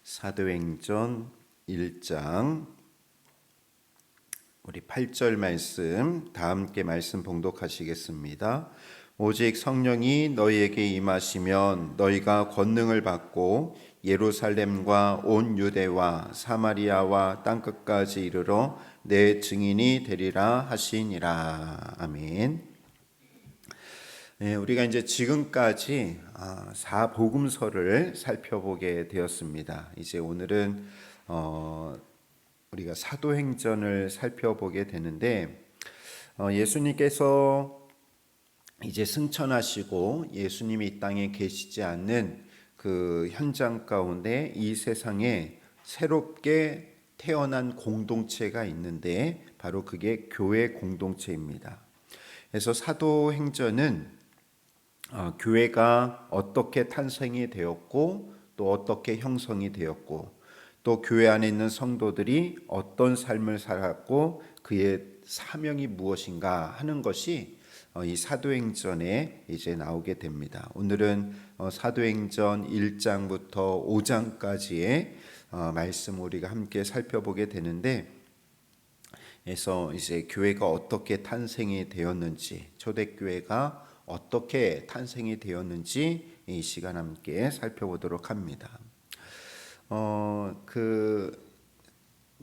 사도행전 1장 우리 8절 말씀 다 함께 말씀 봉독하시겠습니다. 오직 성령이 너희에게 임하시면 너희가 권능을 받고 예루살렘과 온 유대와 사마리아와 땅끝까지 이르러 내 증인이 되리라 하시니라. 아멘. 우리가 이제 지금까지 사복음서를 살펴보게 되었습니다. 이제 오늘은 우리가 사도행전을 살펴보게 되는데 예수님께서 이제 승천하시고 예수님이 이 땅에 계시지 않는 그 현장 가운데 이 세상에 새롭게 태어난 공동체가 있는데 바로 그게 교회 공동체입니다. 그래서 사도행전은 교회가 어떻게 탄생이 되었고 또 어떻게 형성이 되었고 또 교회 안에 있는 성도들이 어떤 삶을 살았고 그의 사명이 무엇인가 하는 것이 이 사도행전에 이제 나오게 됩니다. 오늘은 사도행전 1장부터 5장까지의 말씀 우리가 함께 살펴보게 되는데 그래서 이제 교회가 어떻게 탄생이 되었는지 초대교회가 어떻게 탄생이 되었는지 이 시간 함께 살펴보도록 합니다.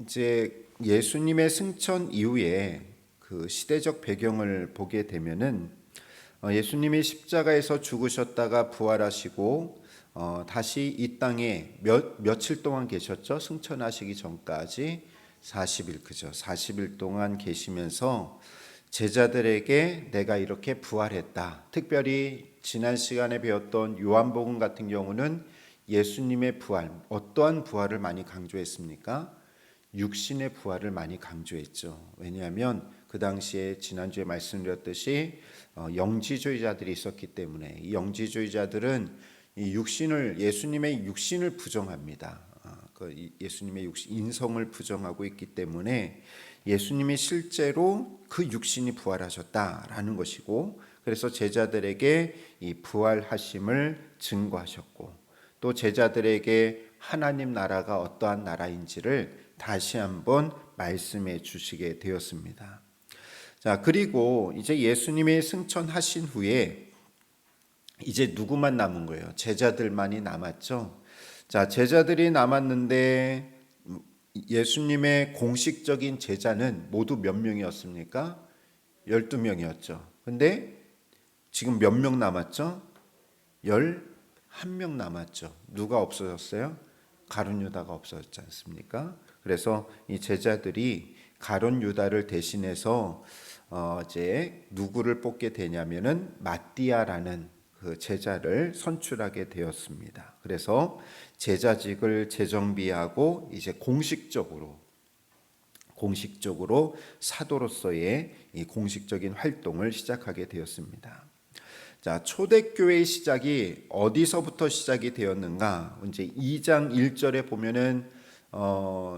이제 예수님의 승천 이후에 그 시대적 배경을 보게 되면은 예수님이 십자가에서 죽으셨다가 부활하시고 다시 이 땅에 며칠 동안 계셨죠? 승천하시기 전까지 40일 그죠? 40일 동안 계시면서 제자들에게 내가 이렇게 부활했다. 특별히 지난 시간에 배웠던 요한복음 같은 경우는 예수님의 부활, 어떠한 부활을 많이 강조했습니까? 육신의 부활을 많이 강조했죠. 왜냐하면 그 당시에 지난주에 말씀드렸듯이 영지주의자들이 있었기 때문에 이 영지주의자들은 이 예수님의 육신을 부정합니다. 예수님의 인성을 부정하고 있기 때문에 예수님이 실제로 그 육신이 부활하셨다라는 것이고 그래서 제자들에게 이 부활하심을 증거하셨고 또 제자들에게 하나님 나라가 어떠한 나라인지를 다시 한번 말씀해 주시게 되었습니다. 자, 그리고 이제 예수님이 승천하신 후에 이제 누구만 남은 거예요? 제자들만이 남았죠. 자, 제자들이 남았는데 예수님의 공식적인 제자는 모두 몇 명이었습니까? 12명이었죠. 근데 지금 몇 명 남았죠? 11명 남았죠. 누가 없어졌어요? 가룟 유다가 없어졌지 않습니까? 그래서 이 제자들이 가룟 유다를 대신해서 이제 누구를 뽑게 되냐면은 마띠아라는 그 제자를 선출하게 되었습니다. 그래서 제자직을 재정비하고 이제 공식적으로 사도로서의 이 공식적인 활동을 시작하게 되었습니다. 자, 초대교회의 시작이 어디서부터 시작이 되었는가? 이제 2장 1절에 보면은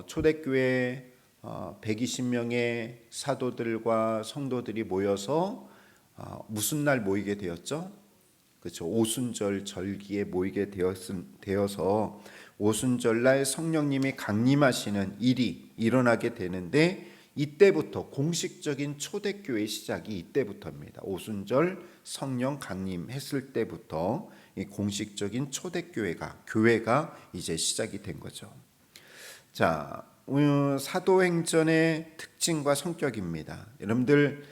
초대교회 120명의 사도들과 성도들이 모여서 무슨 날 모이게 되었죠? 그렇죠. 오순절 절기에 모이게 되어서 오순절날 성령님이 강림하시는 일이 일어나게 되는데 이때부터 공식적인 초대교회 시작이 이때부터입니다. 오순절 성령 강림했을 때부터 이 공식적인 교회가 이제 시작이 된 거죠. 자, 사도행전의 특징과 성격입니다. 여러분들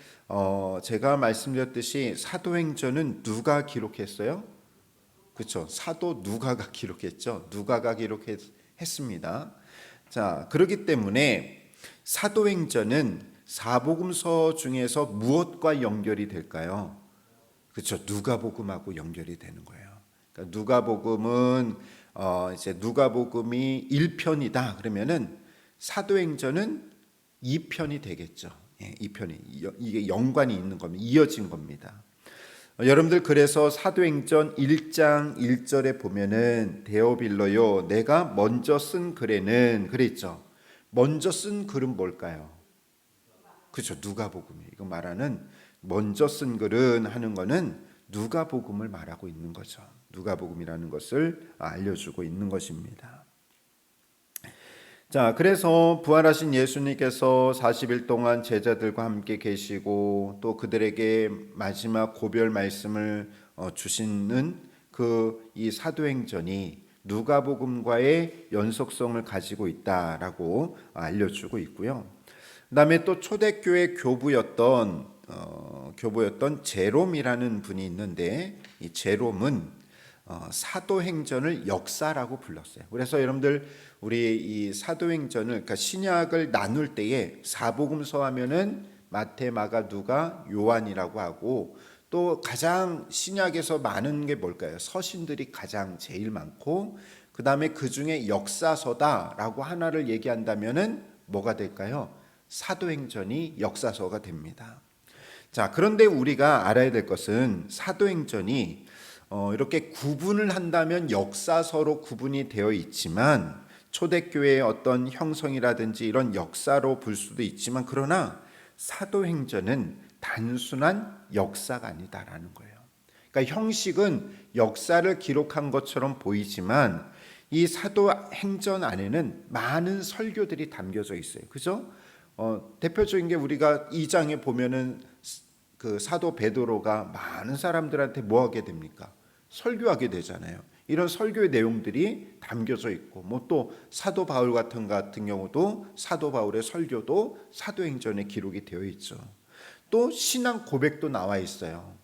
제가 말씀드렸듯이 사도행전은 누가 기록했어요? 그렇죠. 사도 누가가 기록했죠. 누가가 기록했습니다. 자, 그렇기 때문에 사도행전은 사복음서 중에서 무엇과 연결이 될까요? 그렇죠. 누가복음하고 연결이 되는 거예요. 그러니까 누가복음은 이제 누가복음이 1편이다 그러면은 사도행전은 2편이 되겠죠. 2편이 이게 연관이 있는 겁니다. 이어진 겁니다. 여러분들 그래서 사도행전 1장 1절에 보면은 데오빌로요 내가 먼저 쓴 글에는 그랬죠. 먼저 쓴 글은 뭘까요? 그렇죠. 누가복음이 이거 말하는 먼저 쓴 글은 하는 거는 누가복음을 말하고 있는 거죠. 누가복음이라는 것을 알려주고 있는 것입니다. 자, 그래서 부활하신 예수님께서 40일 동안 제자들과 함께 계시고 또 그들에게 마지막 고별 말씀을 주시는 그 이 사도행전이 누가복음과의 연속성을 가지고 있다라고 알려주고 있고요. 그다음에 또 초대교회 교부였던 제롬이라는 분이 있는데 이 제롬은 사도행전을 역사라고 불렀어요. 그래서 여러분들 우리 이 사도행전을 그러니까 신약을 나눌 때에 사복음서 하면은 마태, 마가, 누가, 요한이라고 하고 또 가장 신약에서 많은 게 뭘까요? 서신들이 가장 제일 많고 그 다음에 그 중에 역사서다라고 하나를 얘기한다면은 뭐가 될까요? 사도행전이 역사서가 됩니다. 자, 그런데 우리가 알아야 될 것은 사도행전이 이렇게 구분을 한다면 역사서로 구분이 되어 있지만 초대교회의 어떤 형성이라든지 이런 역사로 볼 수도 있지만 그러나 사도행전은 단순한 역사가 아니다라는 거예요. 그러니까 형식은 역사를 기록한 것처럼 보이지만 이 사도행전 안에는 많은 설교들이 담겨져 있어요. 그죠? 대표적인 게 우리가 2장에 보면은 그 사도 베드로가 많은 사람들한테 뭐 하게 됩니까? 설교하게 되잖아요. 이런 설교의 내용들이 담겨져 있고 뭐 또 사도 바울 같은 경우도 사도 바울의 설교도 사도행전에 기록이 되어 있죠. 또 신앙 고백도 나와 있어요.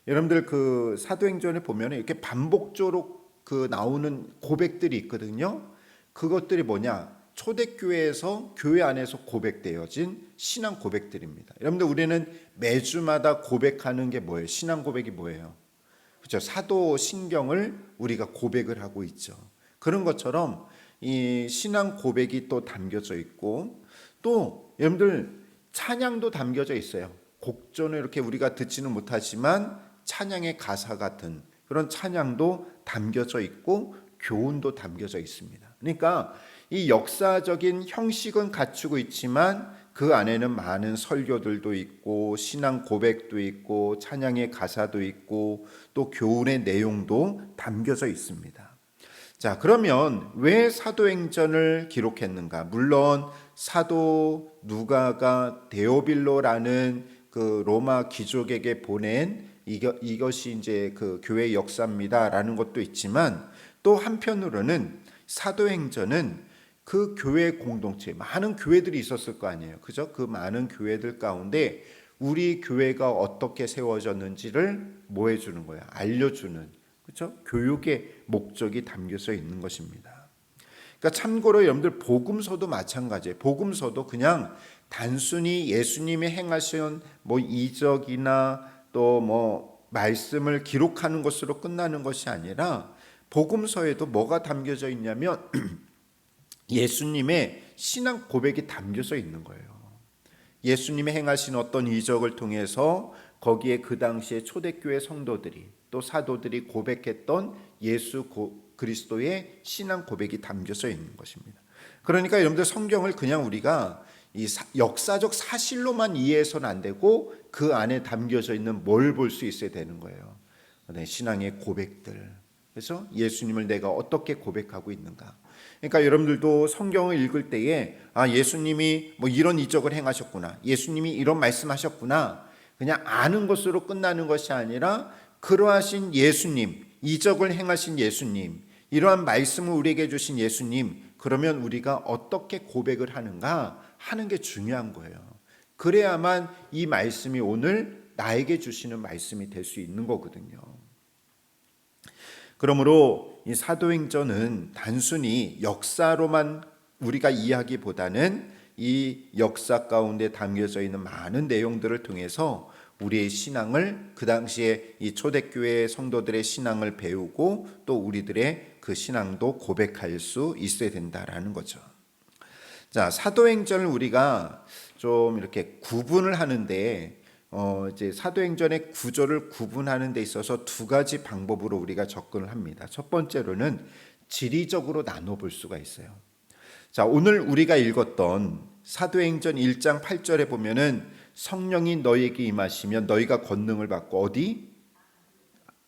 여러분들 그 사도행전에 보면 이렇게 반복적으로 그 나오는 고백들이 있거든요. 그것들이 뭐냐? 초대교회에서 교회 안에서 고백되어진 신앙 고백들입니다. 여러분들 우리는 매주마다 고백하는 게 뭐예요? 신앙 고백이 뭐예요? 그렇죠. 사도 신경을 우리가 고백을 하고 있죠. 그런 것처럼 이 신앙 고백이 또 담겨져 있고 또 여러분들 찬양도 담겨져 있어요. 곡조는 이렇게 우리가 듣지는 못하지만 찬양의 가사 같은 그런 찬양도 담겨져 있고 교훈도 담겨져 있습니다. 그러니까 이 역사적인 형식은 갖추고 있지만 그 안에는 많은 설교들도 있고 신앙 고백도 있고 찬양의 가사도 있고 또 교훈의 내용도 담겨져 있습니다. 자, 그러면 왜 사도행전을 기록했는가? 물론 사도 누가가 데오빌로라는 그 로마 귀족에게 보낸 이것이 이제 그 교회 역사입니다라는 것도 있지만 또 한편으로는 사도행전은 그 교회 공동체 많은 교회들이 있었을 거 아니에요. 그죠? 그 많은 교회들 가운데 우리 교회가 어떻게 세워졌는지를 뭐 해주는 거야? 알려주는, 그렇죠? 교육의 목적이 담겨져 있는 것입니다. 그러니까 참고로 여러분들 복음서도 마찬가지예요. 복음서도 그냥 단순히 예수님이 행하신 뭐 이적이나 또 뭐 말씀을 기록하는 것으로 끝나는 것이 아니라 복음서에도 뭐가 담겨져 있냐면 예수님의 신앙 고백이 담겨져 있는 거예요. 예수님이 행하신 어떤 이적을 통해서 거기에 그 당시에 초대교회 성도들이 또 사도들이 고백했던 예수 그리스도의 신앙 고백이 담겨져 있는 것입니다. 그러니까 여러분들 성경을 그냥 우리가 이 역사적 사실로만 이해해서는 안 되고 그 안에 담겨져 있는 뭘 볼 수 있어야 되는 거예요. 신앙의 고백들. 그래서 예수님을 내가 어떻게 고백하고 있는가. 그러니까 여러분들도 성경을 읽을 때에 예수님이 뭐 이런 이적을 행하셨구나. 예수님이 이런 말씀하셨구나. 그냥 아는 것으로 끝나는 것이 아니라 그러하신 예수님, 이적을 행하신 예수님, 이러한 말씀을 우리에게 주신 예수님, 그러면 우리가 어떻게 고백을 하는가 하는 게 중요한 거예요. 그래야만 이 말씀이 오늘 나에게 주시는 말씀이 될 수 있는 거거든요. 그러므로 이 사도행전은 단순히 역사로만 우리가 이해하기보다는 이 역사 가운데 담겨져 있는 많은 내용들을 통해서 우리의 신앙을 그 당시에 이 초대교회 성도들의 신앙을 배우고 또 우리들의 그 신앙도 고백할 수 있어야 된다라는 거죠. 자, 사도행전을 우리가 좀 이렇게 구분을 하는데 이제 사도행전의 구조를 구분하는 데 있어서 두 가지 방법으로 우리가 접근을 합니다. 첫 번째로는 지리적으로 나눠 볼 수가 있어요. 자, 오늘 우리가 읽었던 사도행전 1장 8절에 보면은 성령이 너희에게 임하시면 너희가 권능을 받고 어디?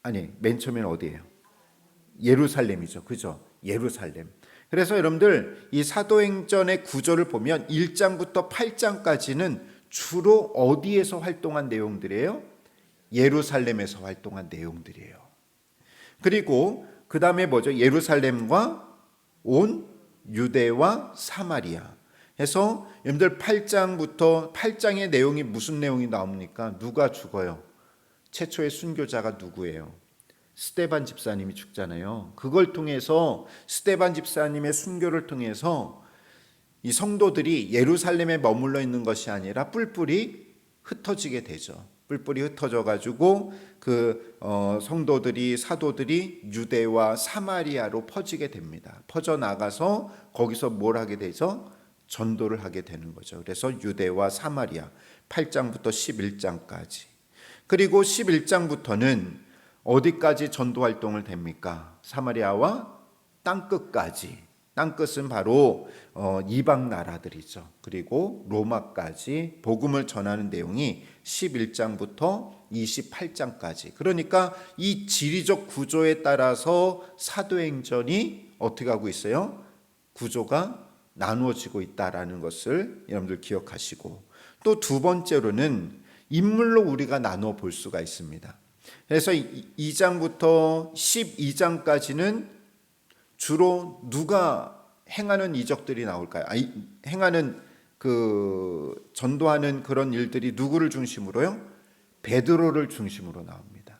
아니, 맨 처음에는 어디예요? 예루살렘이죠. 그죠? 예루살렘. 그래서 여러분들 이 사도행전의 구조를 보면 1장부터 8장까지는 주로 어디에서 활동한 내용들이에요? 예루살렘에서 활동한 내용들이에요. 그리고 그 다음에 뭐죠? 예루살렘과 온 유대와 사마리아 해서 여러분들 8장부터 8장의 내용이 무슨 내용이 나옵니까? 누가 죽어요? 최초의 순교자가 누구예요? 스데반 집사님이 죽잖아요. 그걸 통해서 스데반 집사님의 순교를 통해서 이 성도들이 예루살렘에 머물러 있는 것이 아니라 뿔뿔이 흩어지게 되죠. 뿔뿔이 흩어져 가지고 그 성도들이 사도들이 유대와 사마리아로 퍼지게 됩니다. 퍼져 나가서 거기서 뭘 하게 되죠? 전도를 하게 되는 거죠. 그래서 유대와 사마리아 8장부터 11장까지. 그리고 11장부터는 어디까지 전도 활동을 됩니까? 사마리아와 땅끝까지. 땅끝은 바로 이방 나라들이죠. 그리고 로마까지 복음을 전하는 내용이 11장부터 28장까지. 그러니까 이 지리적 구조에 따라서 사도행전이 어떻게 하고 있어요? 구조가 나누어지고 있다라는 것을 여러분들 기억하시고, 또 두 번째로는 인물로 우리가 나누어 볼 수가 있습니다. 그래서 2장부터 12장까지는 주로 누가 행하는 이적들이 나올까요? 행하는 그 전도하는 그런 일들이 누구를 중심으로요? 베드로를 중심으로 나옵니다.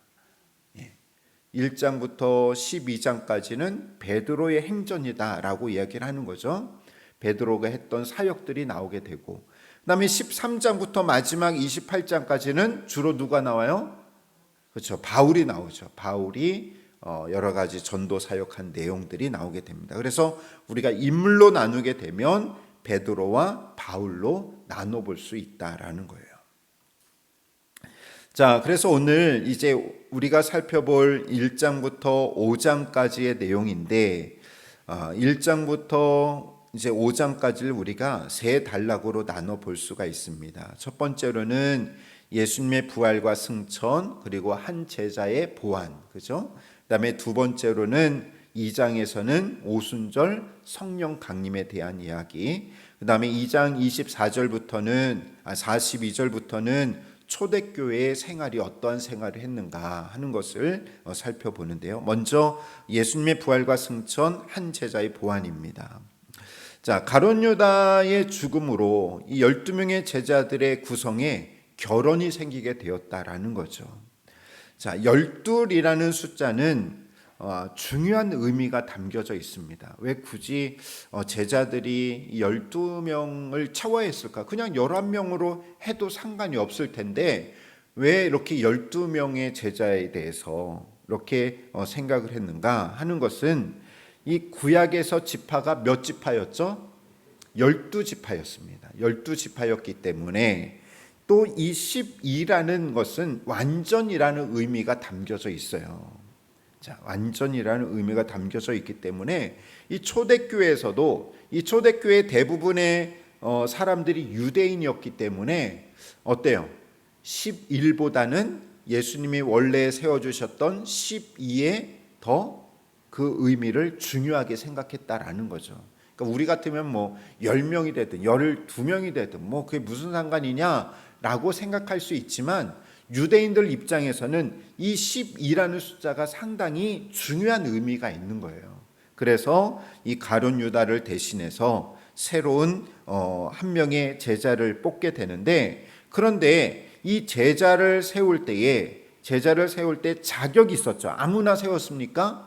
1장부터 12장까지는 베드로의 행전이다라고 이야기를 하는 거죠. 베드로가 했던 사역들이 나오게 되고, 그다음에 13장부터 마지막 28장까지는 주로 누가 나와요? 그렇죠. 바울이 나오죠. 바울이 여러 가지 전도 사역한 내용들이 나오게 됩니다. 그래서 우리가 인물로 나누게 되면 베드로와 바울로 나눠 볼 수 있다라는 거예요. 자, 그래서 오늘 이제 우리가 살펴볼 1장부터 5장까지의 내용인데, 1장부터 이제 5장까지를 우리가 세 단락으로 나눠 볼 수가 있습니다. 첫 번째로는 예수님의 부활과 승천, 그리고 한 제자의 보안, 그죠? 그다음에 두 번째로는 2장에서는 오순절 성령 강림에 대한 이야기, 그다음에 2장 42절부터는 초대교회의 생활이 어떠한 생활을 했는가 하는 것을 살펴보는데요. 먼저 예수님의 부활과 승천, 한 제자의 보안입니다. 자, 가룟 유다의 죽음으로 이 12명의 제자들의 구성에 결혼이 생기게 되었다라는 거죠. 자, 12이라는 숫자는 중요한 의미가 담겨져 있습니다. 왜 굳이 제자들이 12명을 채워야 했을까? 그냥 11명으로 해도 상관이 없을 텐데 왜 이렇게 12명의 제자에 대해서 이렇게 생각을 했는가 하는 것은 이 구약에서 지파가 몇 지파였죠? 12지파였습니다. 12지파였기 때문에 또 이 12라는 것은 완전이라는 의미가 담겨져 있어요. 자, 완전이라는 의미가 담겨져 있기 때문에 이 초대교회에서도 이 초대교회 대부분의 사람들이 유대인이었기 때문에 어때요? 11보다는 예수님이 원래 세워주셨던 12에 더 그 의미를 중요하게 생각했다라는 거죠. 그러니까 우리 같으면 뭐 10명이 되든 12명이 되든 뭐 그게 무슨 상관이냐라고 생각할 수 있지만 유대인들 입장에서는 이 12라는 숫자가 상당히 중요한 의미가 있는 거예요. 그래서 이 가룟 유다를 대신해서 새로운 한 명의 제자를 뽑게 되는데, 그런데 이 제자를 세울 때 자격이 있었죠. 아무나 세웠습니까?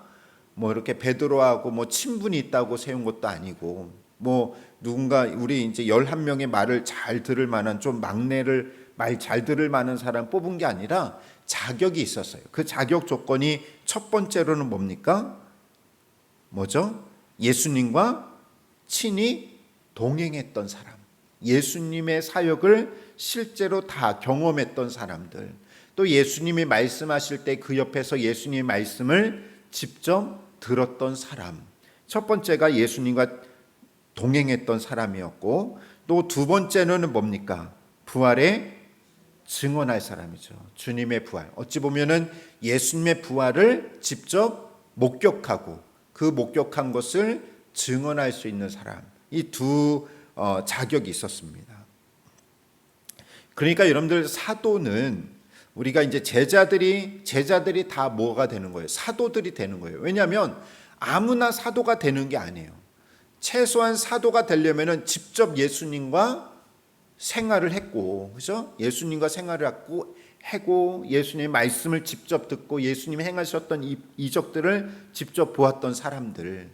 뭐 이렇게 베드로하고 뭐 친분이 있다고 세운 것도 아니고, 뭐 누군가 우리 이제 11명의 말을 잘 들을 만한 좀 막내를 말 잘 들을 만한 사람 뽑은 게 아니라 자격이 있었어요. 그 자격 조건이 첫 번째로는 뭡니까? 뭐죠? 예수님과 친히 동행했던 사람, 예수님의 사역을 실제로 다 경험했던 사람들, 또 예수님이 말씀하실 때 그 옆에서 예수님의 말씀을 직접 들었던 사람. 첫 번째가 예수님과 동행했던 사람이었고, 또 두 번째는 뭡니까? 부활의 증언할 사람이죠. 주님의 부활. 어찌 보면은 예수님의 부활을 직접 목격하고 그 목격한 것을 증언할 수 있는 사람, 이 두 자격이 있었습니다. 그러니까 여러분들 사도는 우리가 이제 제자들이 다 뭐가 되는 거예요? 사도들이 되는 거예요. 왜냐하면 아무나 사도가 되는 게 아니에요. 최소한 사도가 되려면은 직접 예수님과 생활을 했고, 그죠? 예수님과 생활을 하고 예수님의 말씀을 직접 듣고 예수님이 행하셨던 이적들을 직접 보았던 사람들,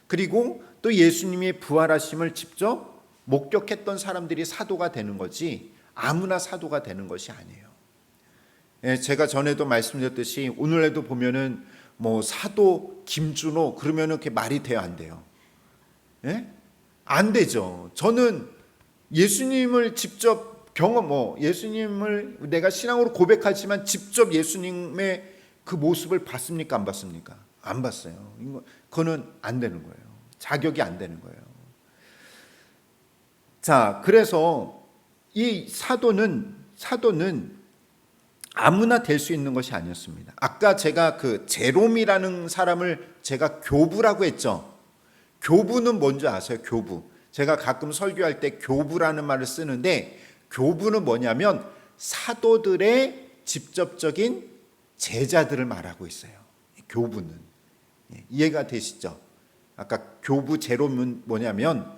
그리고 또 예수님의 부활하심을 직접 목격했던 사람들이 사도가 되는 거지 아무나 사도가 되는 것이 아니에요. 제가 전에도 말씀드렸듯이 오늘에도 보면은 뭐 사도 김준호 그러면은 그게 말이 돼요, 안 돼요? 안 되죠. 저는 예수님을 직접 예수님을 내가 신앙으로 고백하지만 직접 예수님의 그 모습을 봤습니까? 안 봤습니까? 안 봤어요. 그거는 안 되는 거예요. 자격이 안 되는 거예요. 자, 그래서 이 사도는 아무나 될 수 있는 것이 아니었습니다. 아까 제가 그 제롬이라는 사람을 제가 교부라고 했죠. 교부는 뭔지 아세요? 교부. 제가 가끔 설교할 때 교부라는 말을 쓰는데, 교부는 뭐냐면 사도들의 직접적인 제자들을 말하고 있어요. 교부는. 이해가 되시죠? 아까 교부 제롬은 뭐냐면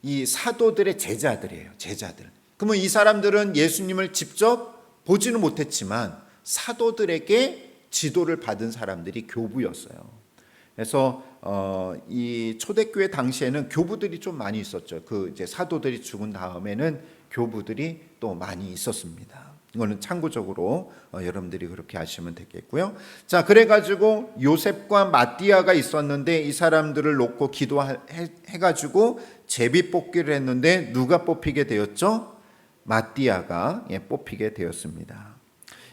이 사도들의 제자들이에요. 제자들. 그러면 이 사람들은 예수님을 직접 보지는 못했지만 사도들에게 지도를 받은 사람들이 교부였어요. 그래서 이 초대교회 당시에는 교부들이 좀 많이 있었죠. 그 이제 사도들이 죽은 다음에는 교부들이 또 많이 있었습니다. 이거는 참고적으로 여러분들이 그렇게 아시면 되겠고요. 자, 그래가지고 요셉과 마띠아가 있었는데 이 사람들을 놓고 기도해가지고 제비 뽑기를 했는데 누가 뽑히게 되었죠? 마띠아가 뽑히게 되었습니다.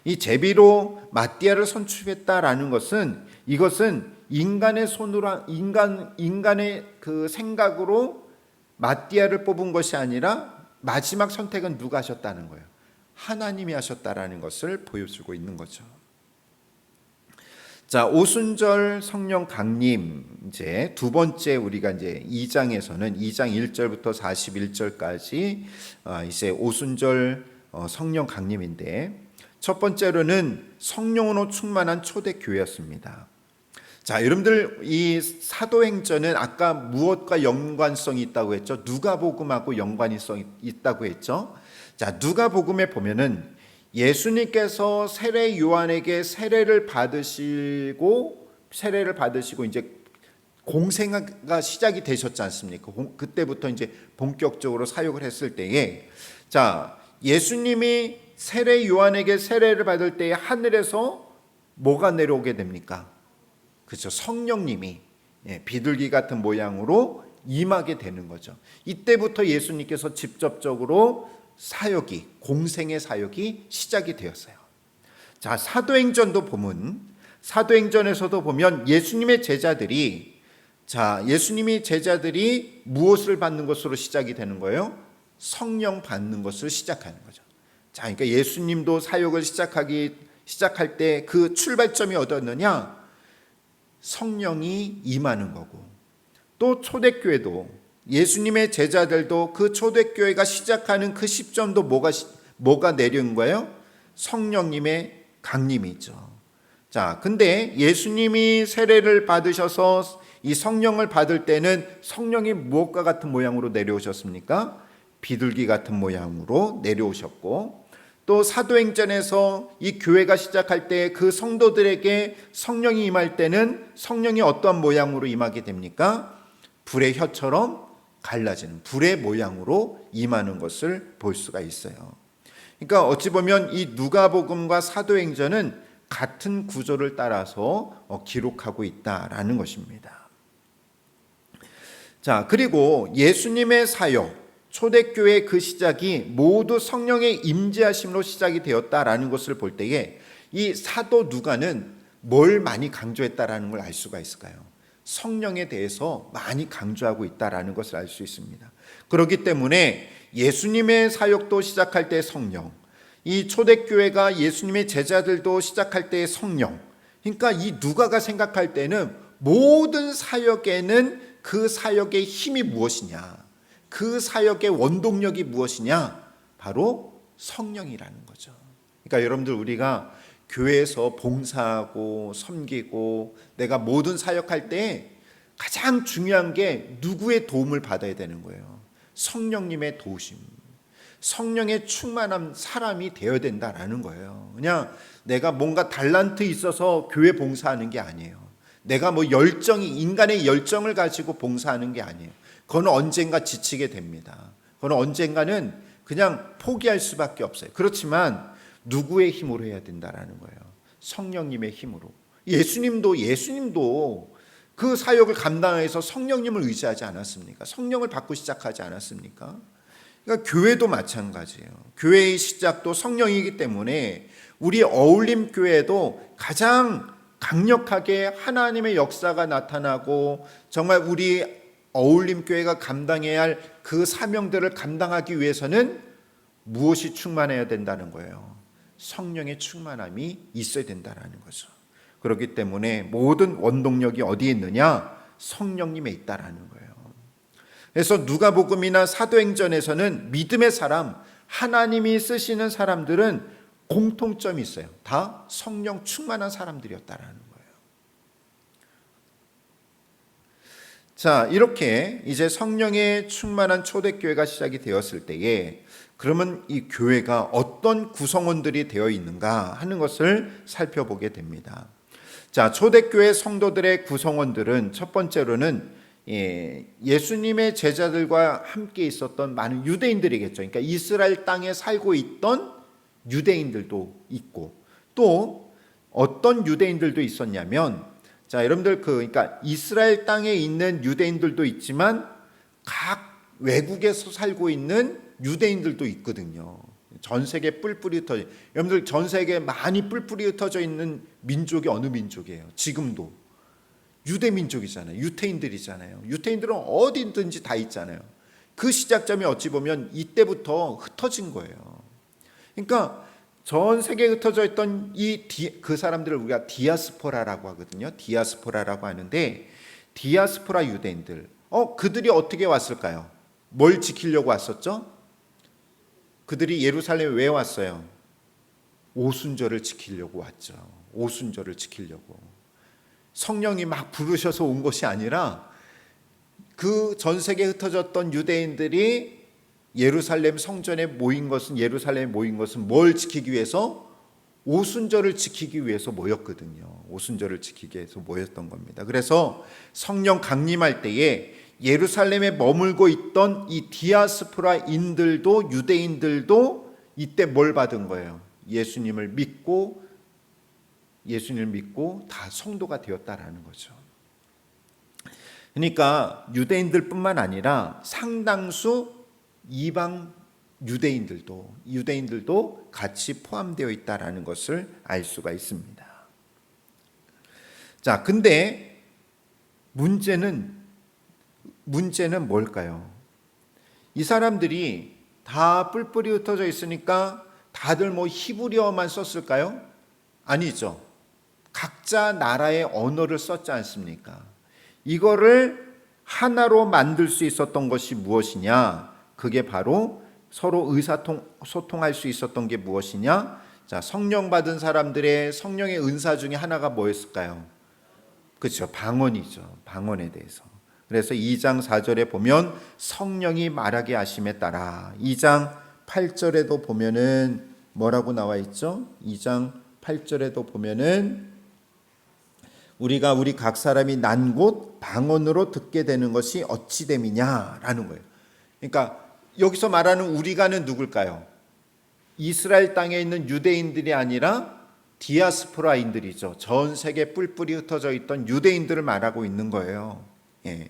이 제비로 마띠아를 선출했다라는 것은, 이것은 인간의 손으로 인간의 그 생각으로 마띠아를 뽑은 것이 아니라 마지막 선택은 누가 하셨다는 거예요? 하나님이 하셨다라는 것을 보여주고 있는 거죠. 자, 오순절 성령 강림, 이제 두 번째 우리가 이제 2장에서는 2장 1절부터 41절까지 이제 오순절 성령 강림인데, 첫 번째로는 성령으로 충만한 초대교회였습니다. 자, 여러분들 이 사도행전은 아까 무엇과 연관성이 있다고 했죠? 누가복음하고 연관이 있다고 했죠? 자, 누가복음에 보면은 예수님께서 세례 요한에게 세례를 받으시고 이제 공생애가 시작이 되셨지 않습니까? 그때부터 이제 본격적으로 사역을 했을 때에, 자, 예수님이 세례 요한에게 세례를 받을 때에 하늘에서 뭐가 내려오게 됩니까? 그렇죠. 성령님이 비둘기 같은 모양으로 임하게 되는 거죠. 이때부터 예수님께서 직접적으로 공생의 사역이 시작이 되었어요. 자, 사도행전에서도 보면 예수님이 제자들이 무엇을 받는 것으로 시작이 되는 거예요? 성령 받는 것을 시작하는 거죠. 자, 그러니까 예수님도 사역을 시작할 때 그 출발점이 어디였느냐? 성령이 임하는 거고, 또 초대교회도 예수님의 제자들도 그 초대교회가 시작하는 그 시점도 뭐가 내려온 거예요? 성령님의 강림이죠. 자, 근데 예수님이 세례를 받으셔서 이 성령을 받을 때는 성령이 무엇과 같은 모양으로 내려오셨습니까? 비둘기 같은 모양으로 내려오셨고, 또 사도행전에서 이 교회가 시작할 때 그 성도들에게 성령이 임할 때는 성령이 어떠한 모양으로 임하게 됩니까? 불의 혀처럼 갈라지는 불의 모양으로 임하는 것을 볼 수가 있어요. 그러니까 어찌 보면 이 누가복음과 사도행전은 같은 구조를 따라서 기록하고 있다라는 것입니다. 자, 그리고 예수님의 사역, 초대교회의 그 시작이 모두 성령의 임재하심으로 시작이 되었다라는 것을 볼 때에 이 사도 누가는 뭘 많이 강조했다라는 걸 알 수가 있을까요? 성령에 대해서 많이 강조하고 있다라는 것을 알 수 있습니다. 그렇기 때문에 예수님의 사역도 시작할 때 성령, 이 초대교회가 예수님의 제자들도 시작할 때 성령, 그러니까 이 누가가 생각할 때는 모든 사역에는 그 사역의 힘이 무엇이냐? 그 사역의 원동력이 무엇이냐? 바로 성령이라는 거죠. 그러니까 여러분들, 우리가 교회에서 봉사하고 섬기고 내가 모든 사역할 때 가장 중요한 게 누구의 도움을 받아야 되는 거예요. 성령님의 도우심, 성령의 충만한 사람이 되어야 된다라는 거예요. 그냥 내가 뭔가 달란트 있어서 교회 봉사하는 게 아니에요. 내가 뭐 인간의 열정을 가지고 봉사하는 게 아니에요. 그건 언젠가 지치게 됩니다. 그건 언젠가는 그냥 포기할 수밖에 없어요. 그렇지만 누구의 힘으로 해야 된다라는 거예요. 성령님의 힘으로. 예수님도 그 사역을 감당해서 성령님을 의지하지 않았습니까? 성령을 받고 시작하지 않았습니까? 그러니까 교회도 마찬가지예요. 교회의 시작도 성령이기 때문에 우리 어울림 교회도 가장 강력하게 하나님의 역사가 나타나고 정말 우리 어울림 교회가 감당해야 할 그 사명들을 감당하기 위해서는 무엇이 충만해야 된다는 거예요. 성령의 충만함이 있어야 된다는 거죠. 그렇기 때문에 모든 원동력이 어디에 있느냐? 성령님에 있다라는 거예요. 그래서 누가복음이나 사도행전에서는 믿음의 사람, 하나님이 쓰시는 사람들은 공통점이 있어요. 다 성령 충만한 사람들이었다라는 거예요. 자, 이렇게 이제 성령의 충만한 초대교회가 시작이 되었을 때에 그러면 이 교회가 어떤 구성원들이 되어 있는가 하는 것을 살펴보게 됩니다. 자, 초대교회 성도들의 구성원들은 첫 번째로는 예수님의 제자들과 함께 있었던 많은 유대인들이겠죠. 그러니까 이스라엘 땅에 살고 있던 유대인들도 있고, 또 어떤 유대인들도 있었냐면, 자, 여러분들 그러니까 이스라엘 땅에 있는 유대인들도 있지만 각 외국에서 살고 있는 유대인들도 있거든요. 전 세계 뿔뿔이 흩어져. 여러분들 전 세계에 많이 뿔뿔이 흩어져 있는 민족이 어느 민족이에요? 지금도 유대 민족이잖아요. 유태인들이잖아요. 유태인들은 어디든지 다 있잖아요. 그 시작점이 어찌 보면 이때부터 흩어진 거예요. 그러니까 전 세계에 흩어져 있던 그 사람들을 우리가 디아스포라라고 하거든요. 디아스포라라고 하는데, 디아스포라 유대인들, 그들이 어떻게 왔을까요? 뭘 지키려고 왔었죠? 그들이 예루살렘에 왜 왔어요? 오순절을 지키려고 왔죠. 오순절을 지키려고. 성령이 막 부르셔서 온 것이 아니라 그 전 세계에 흩어졌던 유대인들이 예루살렘에 모인 것은 뭘 지키기 위해서? 오순절을 지키기 위해서 모였거든요. 오순절을 지키기 위해서 모였던 겁니다. 그래서 성령 강림할 때에 예루살렘에 머물고 있던 이 디아스포라인들도, 유대인들도 이때 뭘 받은 거예요? 예수님을 믿고 다 성도가 되었다라는 거죠. 그러니까 유대인들뿐만 아니라 상당수 이방 유대인들도 같이 포함되어 있다라는 것을 알 수가 있습니다. 자, 근데 문제는 뭘까요? 이 사람들이 다 뿔뿔이 흩어져 있으니까 다들 뭐 히브리어만 썼을까요? 아니죠. 각자 나라의 언어를 썼지 않습니까? 이거를 하나로 만들 수 있었던 것이 무엇이냐? 그게 바로 서로 의사소통할 수 있었던 게 무엇이냐? 자, 성령 받은 사람들의 성령의 은사 중에 하나가 뭐였을까요? 그렇죠. 방언이죠. 방언에 대해서. 그래서 2장 4절에 보면 성령이 말하게 하심에 따라, 2장 8절에도 보면은 뭐라고 나와 있죠? 2장 8절에도 보면은 우리가 우리 각 사람이 난 곳 방언으로 듣게 되는 것이 어찌 됨이냐라는 거예요. 그러니까 여기서 말하는 우리가는 누굴까요? 이스라엘 땅에 있는 유대인들이 아니라 디아스포라인들이죠. 전 세계 뿔뿔이 흩어져 있던 유대인들을 말하고 있는 거예요. 예.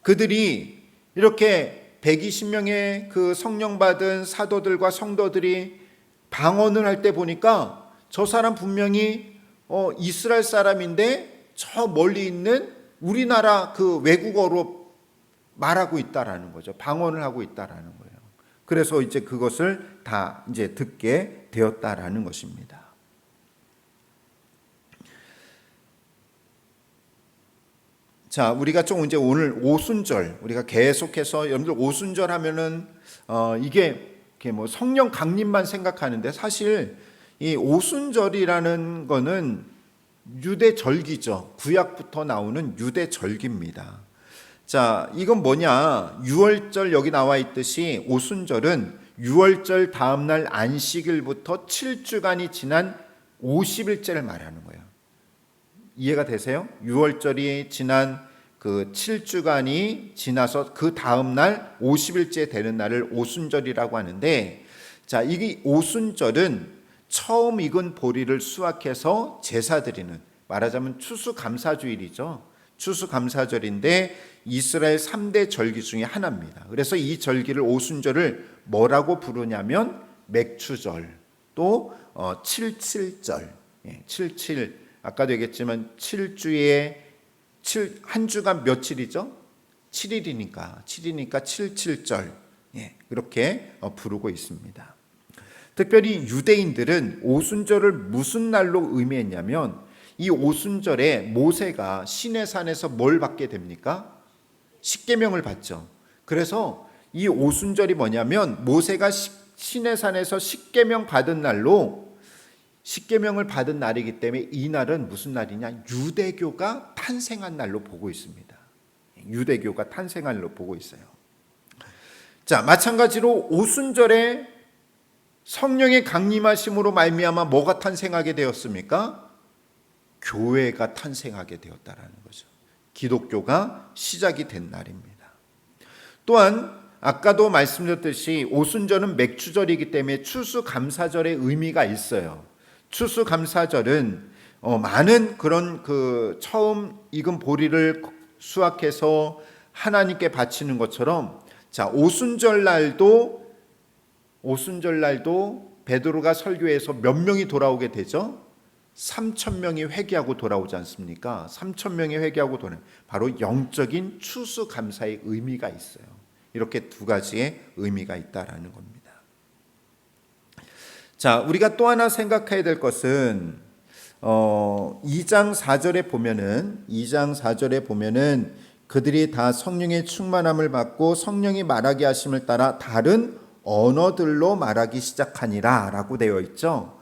그들이 이렇게 120명의 그 성령 받은 사도들과 성도들이 방언을 할 때 보니까 저 사람 분명히 이스라엘 사람인데 저 멀리 있는 우리나라 그 외국어로 말하고 있다라는 거죠. 방언을 하고 있다라는 거예요. 그래서 이제 그것을 다 이제 듣게 되었다라는 것입니다. 자, 우리가 좀 이제 오늘 오순절, 우리가 계속해서 여러분들 오순절 하면은 이게 뭐 성령 강림만 생각하는데, 사실 이 오순절이라는 거는 유대 절기죠. 구약부터 나오는 유대 절기입니다. 자, 이건 뭐냐? 유월절, 여기 나와 있듯이 오순절은 유월절 다음날 안식일부터 7주간이 지난 50일째를 말하는 거예요. 이해가 되세요? 유월절이 지난 그 7주간이 지나서 그 다음날 50일째 되는 날을 오순절이라고 하는데, 자, 이게 오순절은 처음 익은 보리를 수확해서 제사 드리는, 말하자면 추수감사주일이죠. 추수감사절인데 이스라엘 3대 절기 중에 하나입니다. 그래서 이 절기를, 오순절을 뭐라고 부르냐면 맥추절, 또 77절, 77, 아까도 얘기했지만 7주에 한 주간 며칠이죠? 7일이니까 77절, 그렇게 부르고 있습니다. 특별히 유대인들은 오순절을 무슨 날로 의미했냐면, 이 오순절에 모세가 시내산에서 뭘 받게 됩니까? 십계명을 받죠. 그래서 이 오순절이 뭐냐면, 모세가 시내산에서 십계명 받은 날로, 십계명을 받은 날이기 때문에 이 날은 무슨 날이냐? 유대교가 탄생한 날로 보고 있습니다. 유대교가 탄생한 날로 보고 있어요. 자, 마찬가지로 오순절에 성령의 강림하심으로 말미암아 뭐가 탄생하게 되었습니까? 교회가 탄생하게 되었다라는 거죠. 기독교가 시작이 된 날입니다. 또한 아까도 말씀드렸듯이 오순절은 맥추절이기 때문에 추수감사절의 의미가 있어요. 추수감사절은 많은 그런 그 처음 익은 보리를 수확해서 하나님께 바치는 것처럼, 자, 오순절 날도 베드로가 설교해서 몇 명이 돌아오게 되죠? 3,000명이 회개하고 돌아오지 않습니까? 3,000명이 회개하고 돌아오는, 바로 영적인 추수감사의 의미가 있어요. 이렇게 두 가지의 의미가 있다라는 겁니다. 자, 우리가 또 하나 생각해야 될 것은 2장 4절에 보면은 그들이 다 성령의 충만함을 받고 성령이 말하게 하심을 따라 다른 언어들로 말하기 시작하니라 라고 되어 있죠.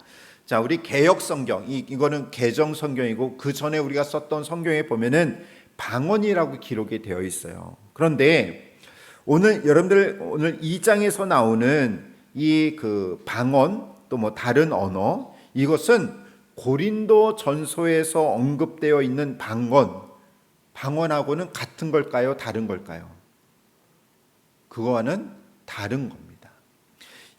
자, 우리 개역 성경, 이거는 개정 성경이고, 그 전에 우리가 썼던 성경에 보면은 방언이라고 기록이 되어 있어요. 그런데 여러분들 오늘 2장에서 나오는 이 그 방언, 또 뭐 다른 언어, 이것은 고린도 전서에서 언급되어 있는 방언하고는 같은 걸까요? 다른 걸까요? 그거와는 다른 겁니다.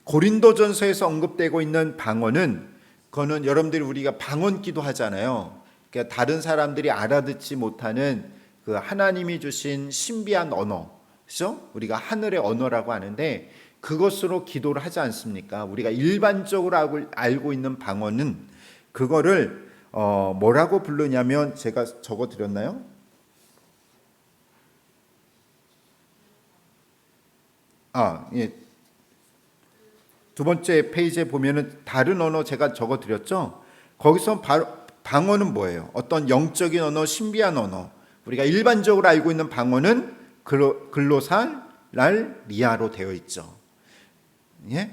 고린도 전서에서 언급되고 있는 방언은, 그거는 여러분들이 우리가 방언기도 하잖아요. 그러니까 다른 사람들이 알아듣지 못하는 그 하나님이 주신 신비한 언어, 그렇죠? 우리가 하늘의 언어라고 하는데, 그것으로 기도를 하지 않습니까? 우리가 일반적으로 알고 있는 방언은, 그거를 뭐라고 부르냐면, 제가 적어 드렸나요? 예. 두 번째 페이지에 보면은 다른 언어 제가 적어 드렸죠? 거기서 방언은 뭐예요? 어떤 영적인 언어, 신비한 언어. 우리가 일반적으로 알고 있는 방언은 글로살리아로 되어 있죠. 예?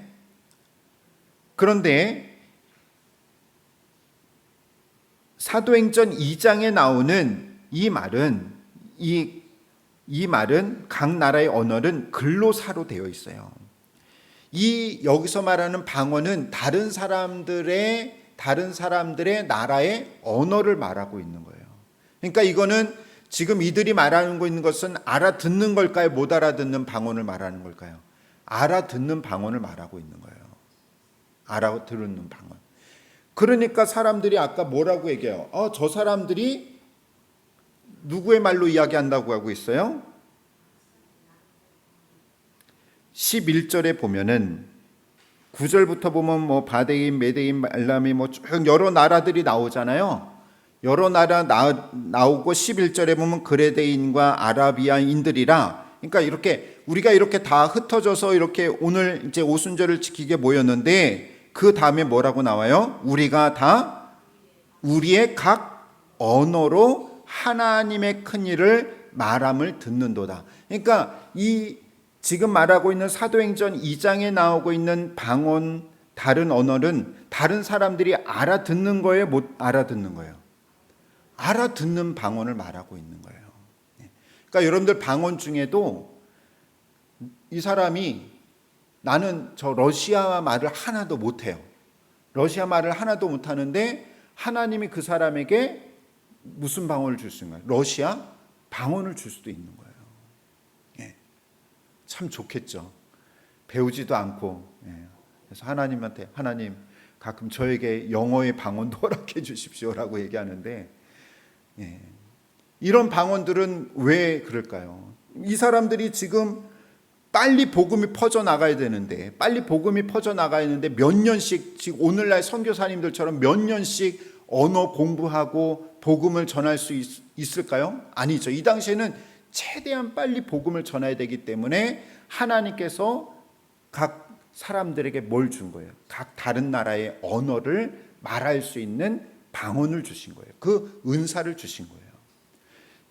그런데 사도행전 2장에 나오는 이 말은 각 나라의 언어는 글로사로 되어 있어요. 여기서 말하는 방언은 다른 사람들의 나라의 언어를 말하고 있는 거예요. 그러니까 이거는 지금 이들이 말하고 있는 것은 알아듣는 걸까요? 못 알아듣는 방언을 말하는 걸까요? 알아듣는 방언을 말하고 있는 거예요. 알아듣는 방언. 그러니까 사람들이 아까 뭐라고 얘기해요? 저 사람들이 누구의 말로 이야기한다고 하고 있어요? 11절에 보면은 9절부터 보면 뭐 바데임, 메데임, 알람이 뭐 쭉 여러 나라들이 나오잖아요. 여러 나라 나오고 11절에 보면 그레데인과 아라비아인들이라, 그러니까 이렇게 우리가 이렇게 다 흩어져서 이렇게 오늘 이제 오순절을 지키게 모였는데, 그 다음에 뭐라고 나와요? 우리가 다 우리의 각 언어로 하나님의 큰 일을 말함을 듣는도다. 그러니까 이 지금 말하고 있는 사도행전 2장에 나오고 있는 방언, 다른 언어는 다른 사람들이 알아듣는 거예요, 못 알아듣는 거예요? 알아듣는 방언을 말하고 있는 거예요. 그러니까 여러분들 방언 중에도 이 사람이 나는 저 러시아 말을 하나도 못해요. 러시아 말을 하나도 못하는데 하나님이 그 사람에게 무슨 방언을 줄 수 있는 거예요? 러시아 방언을 줄 수도 있는 거예요. 참 좋겠죠. 배우지도 않고. 그래서 하나님한테 하나님 가끔 저에게 영어의 방언도 허락해 주십시오라고 얘기하는데 이런 방언들은 왜 그럴까요? 이 사람들이 지금 빨리 복음이 퍼져나가야 되는데 몇 년씩 지금 오늘날 선교사님들처럼 몇 년씩 언어 공부하고 복음을 전할 수 있을까요? 아니죠. 이 당시에는 최대한 빨리 복음을 전해야 되기 때문에 하나님께서 각 사람들에게 뭘 준 거예요? 각 다른 나라의 언어를 말할 수 있는 방언을 주신 거예요. 그 은사를 주신 거예요.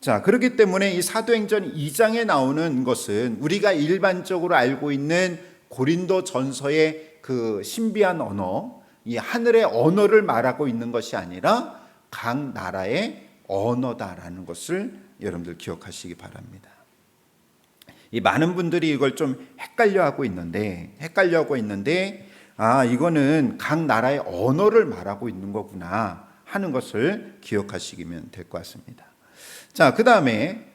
자, 그렇기 때문에 이 사도행전 2장에 나오는 것은 우리가 일반적으로 알고 있는 고린도 전서의 그 신비한 언어, 이 하늘의 언어를 말하고 있는 것이 아니라 각 나라의 언어다라는 것을 여러분들 기억하시기 바랍니다. 이 많은 분들이 이걸 좀 헷갈려하고 있는데 이거는 각 나라의 언어를 말하고 있는 거구나 하는 것을 기억하시면 될 것 같습니다. 자, 그 다음에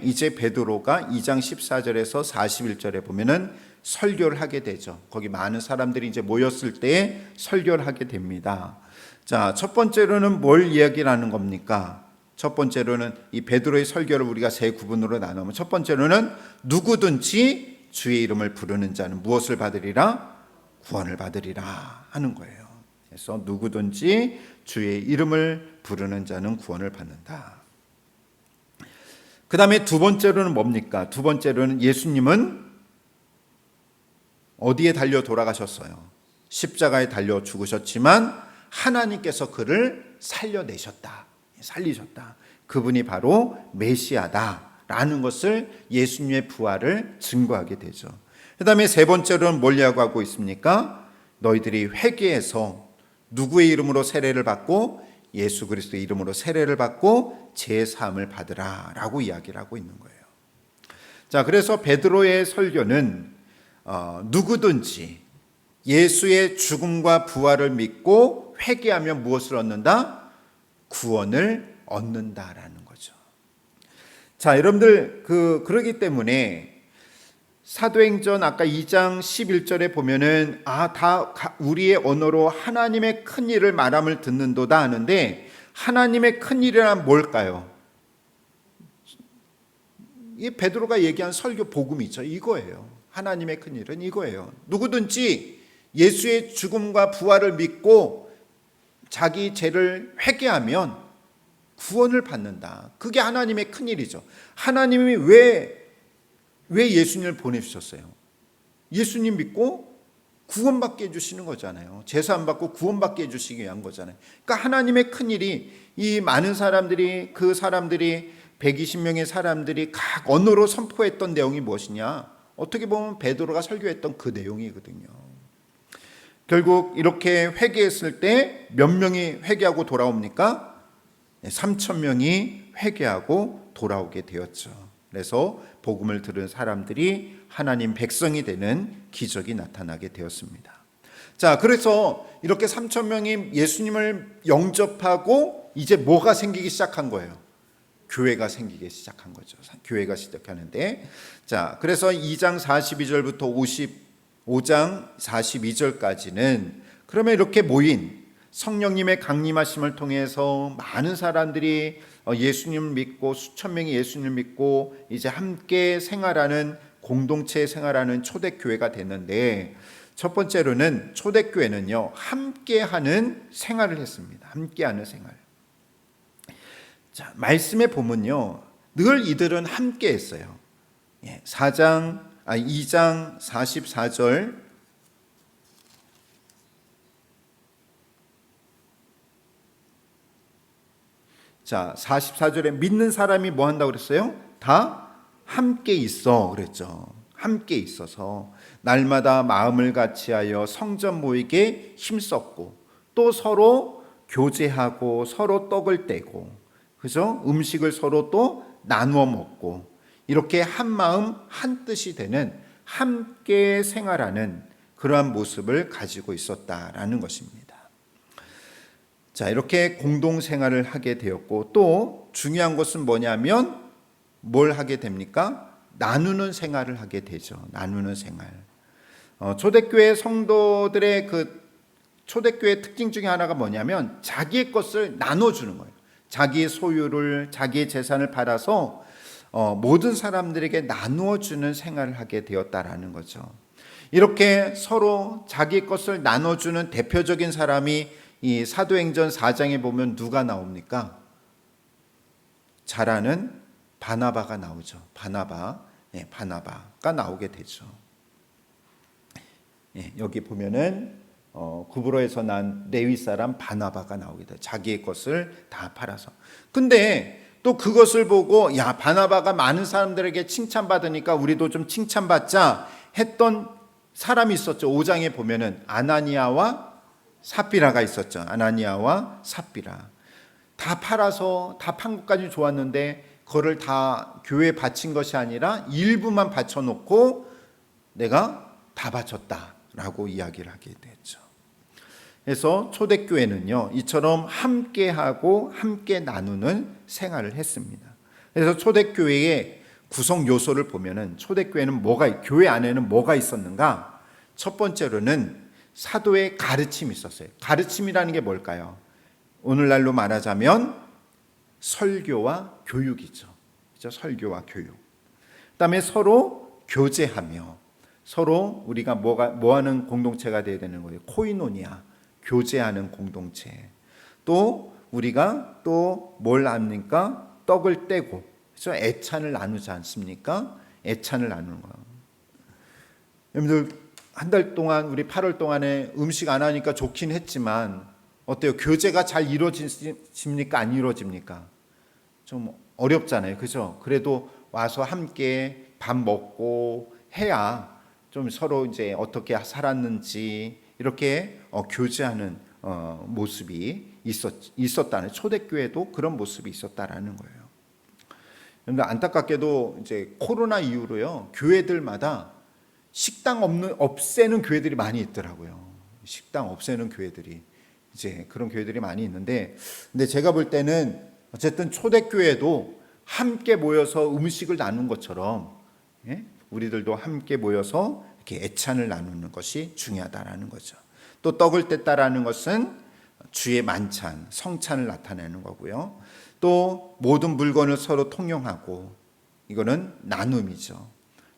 이제 베드로가 2장 14절에서 41절에 보면은 설교를 하게 되죠. 거기 많은 사람들이 이제 모였을 때 설교를 하게 됩니다. 자, 첫 번째로는 뭘 이야기를 하는 겁니까? 첫 번째로는 이 베드로의 설교를 우리가 세 구분으로 나누면 첫 번째로는 누구든지 주의 이름을 부르는 자는 무엇을 받으리라? 구원을 받으리라 하는 거예요. 그래서 누구든지 주의 이름을 부르는 자는 구원을 받는다. 그 다음에 두 번째로는 뭡니까? 두 번째로는 예수님은 어디에 달려 돌아가셨어요? 십자가에 달려 죽으셨지만 하나님께서 그를 살리셨다. 그분이 바로 메시아다라는 것을 예수님의 부활을 증거하게 되죠. 그 다음에 세 번째로는 뭘 이야기하고 있습니까? 너희들이 회개해서 누구의 이름으로 세례를 받고 예수 그리스도의 이름으로 세례를 받고 제사함을 받으라 라고 이야기를 하고 있는 거예요. 자, 그래서 베드로의 설교는 누구든지 예수의 죽음과 부활을 믿고 회개하면 무엇을 얻는다? 구원을 얻는다라는 거죠. 자, 여러분들 그러기 때문에 사도행전 아까 2장 11절에 보면은 다 우리의 언어로 하나님의 큰 일을 말함을 듣는도다 하는데 하나님의 큰 일이란 뭘까요? 이 베드로가 얘기한 설교 복음이죠. 이거예요. 하나님의 큰 일은 이거예요. 누구든지 예수의 죽음과 부활을 믿고 자기 죄를 회개하면 구원을 받는다. 그게 하나님의 큰 일이죠. 하나님이 왜 예수님을 보내주셨어요? 예수님 믿고 구원받게 해주시는 거잖아요. 제사 안 받고 구원받게 해주시기 위한 거잖아요. 그러니까 하나님의 큰일이 이 많은 사람들이 120명의 사람들이 각 언어로 선포했던 내용이 무엇이냐? 어떻게 보면 베드로가 설교했던 그 내용이거든요. 결국 이렇게 회개했을 때 몇 명이 회개하고 돌아옵니까? 3,000명이 회개하고 돌아오게 되었죠. 그래서 복음을 들은 사람들이 하나님 백성이 되는 기적이 나타나게 되었습니다. 자, 그래서 이렇게 3,000명이 예수님을 영접하고 이제 뭐가 생기기 시작한 거예요? 교회가 생기기 시작한 거죠. 교회가 시작하는데, 자, 그래서 2장 42절부터 55장 42절까지는 그러면 이렇게 모인 성령님의 강림하심을 통해서 많은 사람들이 예수님을 믿고 수천 명이 예수님을 믿고 이제 함께 생활하는 공동체 생활하는 초대교회가 됐는데, 첫 번째로는 초대교회는요 함께하는 생활을 했습니다. 함께하는 생활. 자, 말씀에 보면요 늘 이들은 함께했어요. 2장 44절 자, 44절에 믿는 사람이 뭐 한다고 그랬어요? 다 함께 있어 그랬죠. 함께 있어서 날마다 마음을 같이하여 성전 모이게 힘썼고 또 서로 교제하고 서로 떡을 떼고 그죠? 음식을 서로 또 나누어 먹고 이렇게 한 마음 한 뜻이 되는 함께 생활하는 그러한 모습을 가지고 있었다라는 것입니다. 자, 이렇게 공동 생활을 하게 되었고 또 중요한 것은 뭐냐면 뭘 하게 됩니까? 나누는 생활을 하게 되죠. 나누는 생활. 초대교회 성도들의 초대교회 특징 중에 하나가 뭐냐면 자기의 것을 나눠주는 거예요. 자기의 소유를, 자기의 재산을 팔아서 모든 사람들에게 나누어주는 생활을 하게 되었다라는 거죠. 이렇게 서로 자기 것을 나눠주는 대표적인 사람이 이 사도행전 4장에 보면 누가 나옵니까? 잘 아는 바나바가 나오죠. 바나바가 나오게 되죠. 여기 보면은 구브로에서 난 레위 사람 바나바가 나오게 돼요. 자기의 것을 다 팔아서. 근데 또 그것을 보고 야 바나바가 많은 사람들에게 칭찬받으니까 우리도 좀 칭찬받자 했던 사람이 있었죠. 5장에 보면은 아나니아와 삽비라가 있었죠. 아나니아와 삽비라. 다 팔아서 다 판 것까지 좋았는데 그거를 다 교회에 바친 것이 아니라 일부만 바쳐놓고 내가 다 바쳤다라고 이야기를 하게 됐죠. 그래서 초대교회는요 이처럼 함께하고 함께 나누는 생활을 했습니다. 그래서 초대교회의 구성 요소를 보면은 초대교회는 교회 안에는 뭐가 있었는가? 첫 번째로는 사도의 가르침이 있었어요. 가르침이라는 게 뭘까요? 오늘날로 말하자면 설교와 교육이죠. 그렇죠? 설교와 교육. 그다음에 서로 교제하며 서로 우리가 뭐 하는 공동체가 되어야 되는 거예요. 코이노니아, 교제하는 공동체. 또 우리가 또 뭘 합니까? 떡을 떼고 그래서 애찬을 나누지 않습니까? 애찬을 나누는 거예요. 여러분들 한 달 동안 우리 8월 동안에 음식 안 하니까 좋긴 했지만 어때요? 교제가 잘 이루어집니까? 안 이루어집니까? 좀 어렵잖아요. 그죠? 그래도 와서 함께 밥 먹고 해야 좀 서로 이제 어떻게 살았는지 이렇게 교제하는 모습이 있었다는 초대교회도 그런 모습이 있었다라는 거예요. 그런데 안타깝게도 이제 코로나 이후로요 교회들마다 식당 없애는 교회들이 많이 있더라고요. 식당 없애는 교회들이 이제 그런 교회들이 많이 있는데, 근데 제가 볼 때는 어쨌든 초대교회도 함께 모여서 음식을 나눈 것처럼 우리들도 함께 모여서 이렇게 애찬을 나누는 것이 중요하다라는 거죠. 또 떡을 뗐다라는 것은 주의 만찬, 성찬을 나타내는 거고요. 또 모든 물건을 서로 통용하고 이거는 나눔이죠.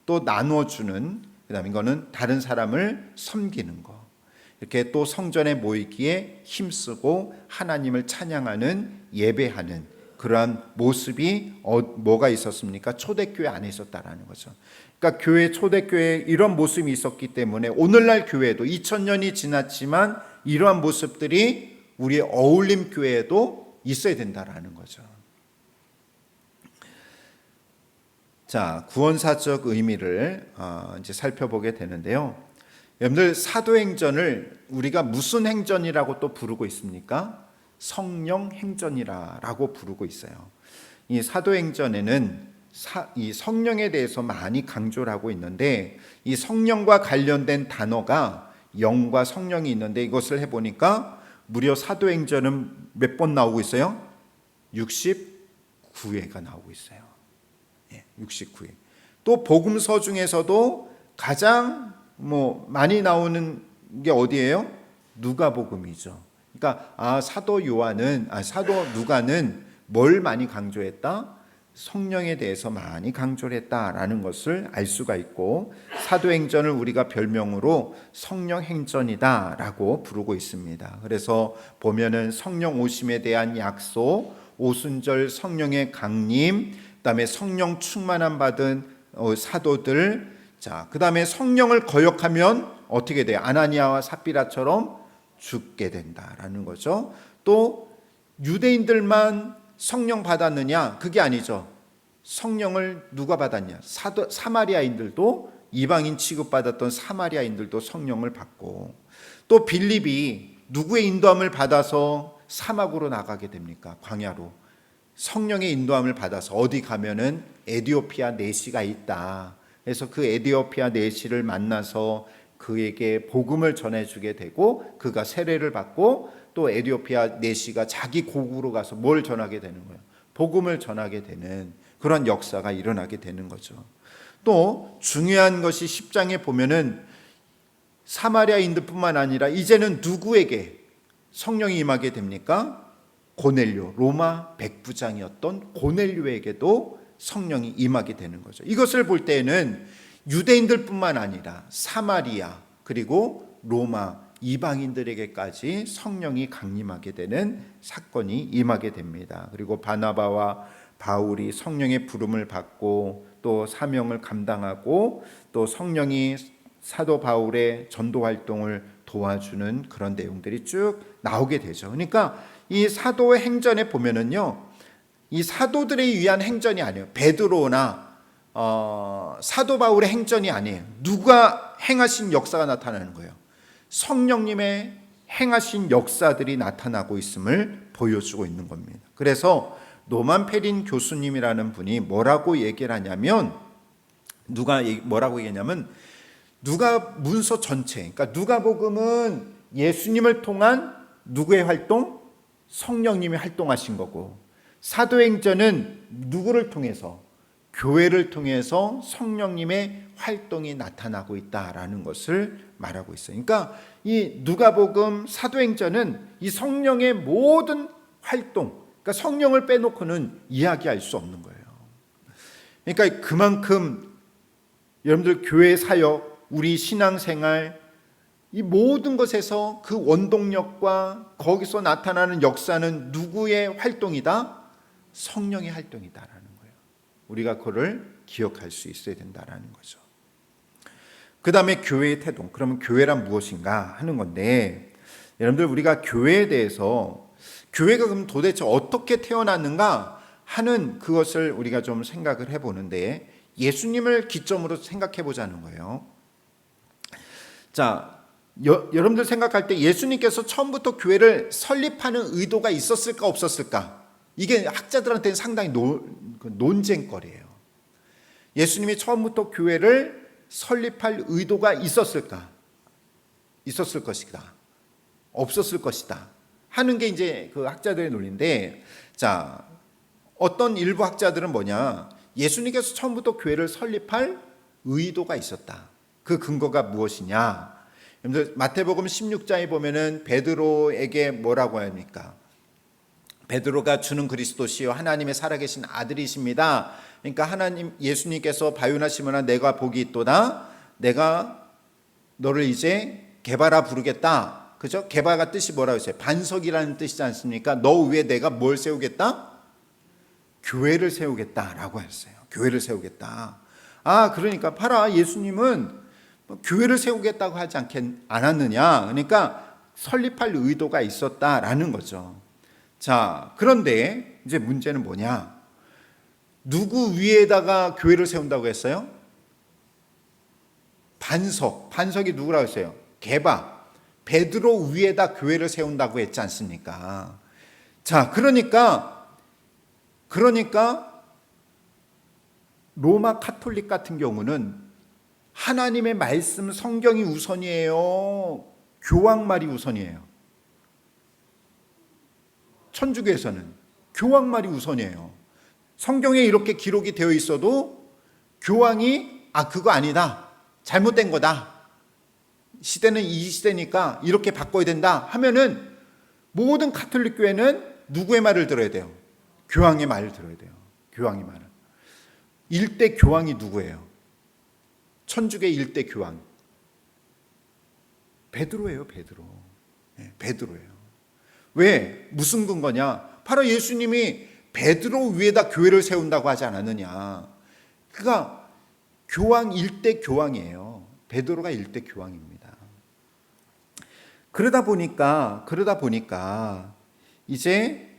또 나누어주는, 그 다음에 이거는 다른 사람을 섬기는 거. 이렇게 또 성전에 모이기에 힘쓰고 하나님을 찬양하는 예배하는 그러한 모습이 뭐가 있었습니까? 초대교회 안에 있었다라는 거죠. 그러니까 초대교회에 이런 모습이 있었기 때문에 오늘날 교회도 2000년이 지났지만 이러한 모습들이 우리의 어울림 교회에도 있어야 된다라는 거죠. 자, 구원사적 의미를 이제 살펴보게 되는데요. 여러분들 사도행전을 우리가 무슨 행전이라고 또 부르고 있습니까? 성령 행전이라고 부르고 있어요. 이 사도행전에는 이 성령에 대해서 많이 강조를 하고 있는데 이 성령과 관련된 단어가 영과 성령이 있는데 이것을 해보니까 무려 사도행전은 몇 번 나오고 있어요? 69회가 나오고 있어요. 69회. 또 복음서 중에서도 가장 많이 나오는 게 어디예요? 누가복음이죠. 그러니까 사도 누가는 뭘 많이 강조했다? 성령에 대해서 많이 강조를 했다라는 것을 알 수가 있고 사도행전을 우리가 별명으로 성령행전이다라고 부르고 있습니다. 그래서 보면은 성령 오심에 대한 약속, 오순절 성령의 강림, 그다음에 성령 충만함 받은 사도들, 자, 그다음에 성령을 거역하면 어떻게 돼요? 아나니아와 삽비라처럼 죽게 된다라는 거죠. 또 유대인들만 성령 받았느냐? 그게 아니죠. 성령을 누가 받았냐? 사마리아인들도, 이방인 취급받았던 사마리아인들도 성령을 받고, 또 빌립이 누구의 인도함을 받아서 사막으로 나가게 됩니까? 광야로. 성령의 인도함을 받아서 어디 가면은 에디오피아 내시가 있다. 그래서 그 에디오피아 내시를 만나서 그에게 복음을 전해주게 되고, 그가 세례를 받고, 또 에디오피아 내시가 자기 고국으로 가서 뭘 전하게 되는 거예요? 복음을 전하게 되는 그런 역사가 일어나게 되는 거죠. 또 중요한 것이 10장에 보면은 사마리아인들뿐만 아니라 이제는 누구에게 성령이 임하게 됩니까? 고넬료, 로마 백부장이었던 고넬료에게도 성령이 임하게 되는 거죠. 이것을 볼 때에는 유대인들뿐만 아니라 사마리아 그리고 로마 이방인들에게까지 성령이 강림하게 되는 사건이 임하게 됩니다. 그리고 바나바와 바울이 성령의 부름을 받고 또 사명을 감당하고, 또 성령이 사도 바울의 전도 활동을 도와주는 그런 내용들이 쭉 나오게 되죠. 그러니까 이 사도의 행전에 보면은요, 이 사도들에 의한 행전이 아니에요. 베드로나 사도 바울의 행전이 아니에요. 누가 행하신 역사가 나타나는 거예요. 성령님의 행하신 역사들이 나타나고 있음을 보여주고 있는 겁니다. 그래서 노만 페린 교수님이라는 분이 뭐라고 얘기를 하냐면, 뭐라고 얘기하냐면, 누가 문서 전체, 그러니까 누가복음은 예수님을 통한 누구의 활동? 성령님이 활동하신 거고, 사도행전은 누구를 통해서? 교회를 통해서 성령님의 활동이 나타나고 있다라는 것을 말하고 있어요. 그러니까 이 누가복음, 사도행전은 이 성령의 모든 활동, 그러니까 성령을 빼놓고는 이야기할 수 없는 거예요. 그러니까 그만큼 여러분들 교회 사역, 우리 신앙생활, 이 모든 것에서 그 원동력과 거기서 나타나는 역사는 누구의 활동이다? 성령의 활동이다라는 거예요. 우리가 그걸 기억할 수 있어야 된다라는 거죠. 그 다음에 교회의 태동. 그러면 교회란 무엇인가 하는 건데, 여러분들 우리가 교회에 대해서, 교회가 그럼 도대체 어떻게 태어났는가 하는 그것을 우리가 좀 생각을 해보는데, 예수님을 기점으로 생각해 보자는 거예요. 자, 여러분들 생각할 때 예수님께서 처음부터 교회를 설립하는 의도가 있었을까 없었을까? 이게 학자들한테는 상당히 논쟁거리예요. 예수님이 처음부터 교회를 설립할 의도가 있었을까? 있었을 것이다. 없었을 것이다. 하는 게 이제 그 학자들의 논리인데, 자, 어떤 일부 학자들은 뭐냐? 예수님께서 처음부터 교회를 설립할 의도가 있었다. 그 근거가 무엇이냐? 마태복음 16장에 보면은 베드로에게 뭐라고 합니까? 베드로가 주는 그리스도시요 하나님의 살아계신 아들이십니다. 그러니까 하나님, 예수님께서 바요나시므나 내가 복이 있도다. 내가 너를 이제 게바라 부르겠다. 그죠? 게바가 뜻이 뭐라고 했어요? 반석이라는 뜻이지 않습니까? 너 위에 내가 뭘 세우겠다? 교회를 세우겠다라고 했어요. 교회를 세우겠다. 아, 그러니까 봐라, 예수님은 교회를 세우겠다고 하지 않았느냐? 그러니까 설립할 의도가 있었다라는 거죠. 자, 그런데 이제 문제는 뭐냐? 누구 위에다가 교회를 세운다고 했어요? 반석이 누구라고 했어요? 게바, 베드로 위에다 교회를 세운다고 했지 않습니까? 자, 그러니까 로마 카톨릭 같은 경우는 하나님의 말씀, 성경이 우선이에요? 교황말이 우선이에요? 천주교에서는 교황말이 우선이에요. 성경에 이렇게 기록이 되어 있어도 교황이 그거 아니다, 잘못된 거다, 시대는 이 시대니까 이렇게 바꿔야 된다 하면은 모든 카톨릭 교회는 누구의 말을 들어야 돼요? 교황의 말을 들어야 돼요. 교황의 말을. 일대 교황이 누구예요? 천주교의 일대 교황 베드로예요. 베드로예요. 왜? 무슨 근거냐? 바로 예수님이 베드로 위에다 교회를 세운다고 하지 않았느냐. 그가 교황 일대 교황이에요. 베드로가 일대 교황입니다. 그러다 보니까 이제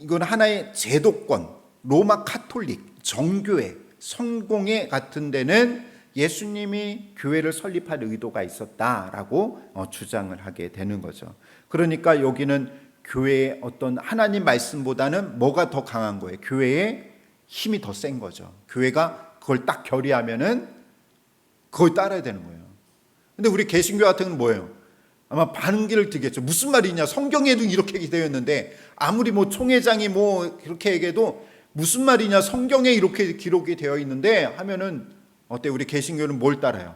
이건 하나의 제도권, 로마 카톨릭, 정교회, 성공회 같은 데는 예수님이 교회를 설립할 의도가 있었다라고 주장을 하게 되는 거죠. 그러니까 여기는 교회의 어떤 하나님 말씀보다는 뭐가 더 강한 거예요? 교회의 힘이 더 센 거죠. 교회가 그걸 딱 결의하면은 그걸 따라야 되는 거예요. 근데 우리 개신교 같은 경우는 뭐예요? 아마 반기를 들겠죠. 무슨 말이냐? 성경에도 이렇게 되어 있는데 아무리 뭐 총회장이 뭐 그렇게 얘기해도 무슨 말이냐? 성경에 이렇게 기록이 되어 있는데 하면은 어때? 우리 개신교는 뭘 따라요?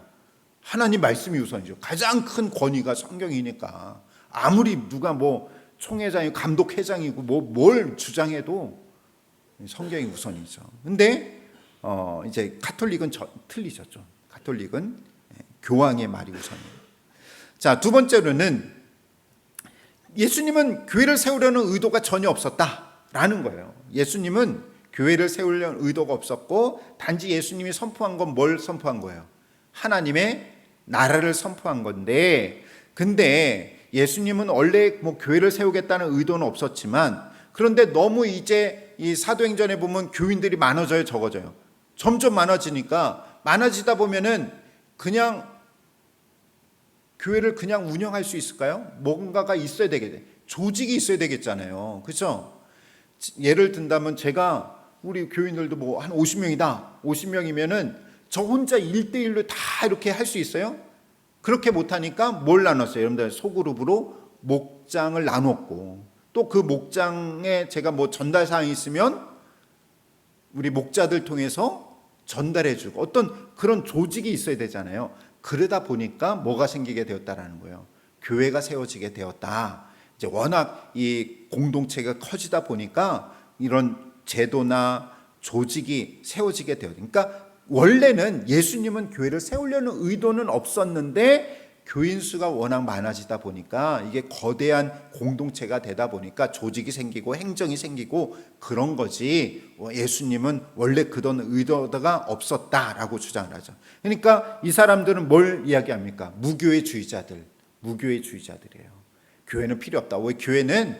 하나님 말씀이 우선이죠. 가장 큰 권위가 성경이니까 아무리 누가 뭐 총회장이 감독회장이고 뭐 뭘 주장해도 성경이 우선이죠. 근데 이제 가톨릭은 틀리죠. 좀. 가톨릭은 교황의 말이 우선이에요. 자, 두 번째로는 예수님은 교회를 세우려는 의도가 전혀 없었다라는 거예요. 예수님은 교회를 세우려는 의도가 없었고 단지 예수님이 선포한 건 뭘 선포한 거예요? 하나님의 나라를 선포한 건데, 근데 예수님은 원래 뭐 교회를 세우겠다는 의도는 없었지만, 그런데 너무 이제 이 사도행전에 보면 교인들이 많아져요, 적어져요. 점점 많아지니까 많아지다 보면은 그냥 교회를 그냥 운영할 수 있을까요? 뭔가가 있어야 되겠죠. 조직이 있어야 되겠잖아요. 그렇죠? 예를 든다면 제가 우리 교인들도 뭐 한 50명이다. 50명이면은 저 혼자 1대1로 다 이렇게 할 수 있어요? 그렇게 못하니까 뭘 나눴어요? 여러분들 소그룹으로 목장을 나눴고, 또 그 목장에 제가 뭐 전달 사항이 있으면 우리 목자들 통해서 전달해주고 어떤 그런 조직이 있어야 되잖아요. 그러다 보니까 뭐가 생기게 되었다라는 거예요. 교회가 세워지게 되었다. 이제 워낙 이 공동체가 커지다 보니까 이런 제도나 조직이 세워지게 되었다. 그러니까 원래는 예수님은 교회를 세우려는 의도는 없었는데 교인 수가 워낙 많아지다 보니까 이게 거대한 공동체가 되다 보니까 조직이 생기고 행정이 생기고 그런 거지, 예수님은 원래 그런 의도가 없었다라고 주장을 하죠. 그러니까 이 사람들은 뭘 이야기합니까? 무교회주의자들이에요. 교회는 필요 없다. 왜? 교회는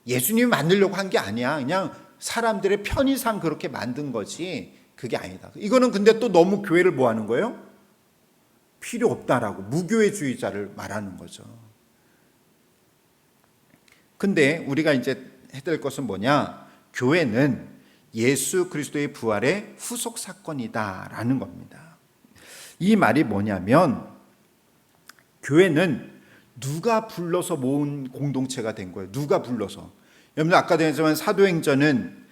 예수님이 만들려고 한 게 아니야. 그냥 사람들의 편의상 그렇게 만든 거지 그게 아니다. 이거는 근데 또 너무 교회를 뭐 하는 거예요? 필요 없다라고 무교회주의자를 말하는 거죠. 근데 우리가 이제 해야 될 것은 뭐냐? 교회는 예수 그리스도의 부활의 후속 사건이다라는 겁니다. 이 말이 뭐냐면 교회는 누가 불러서 모은 공동체가 된 거예요. 누가 불러서. 여러분들 아까도 했지만 사도행전은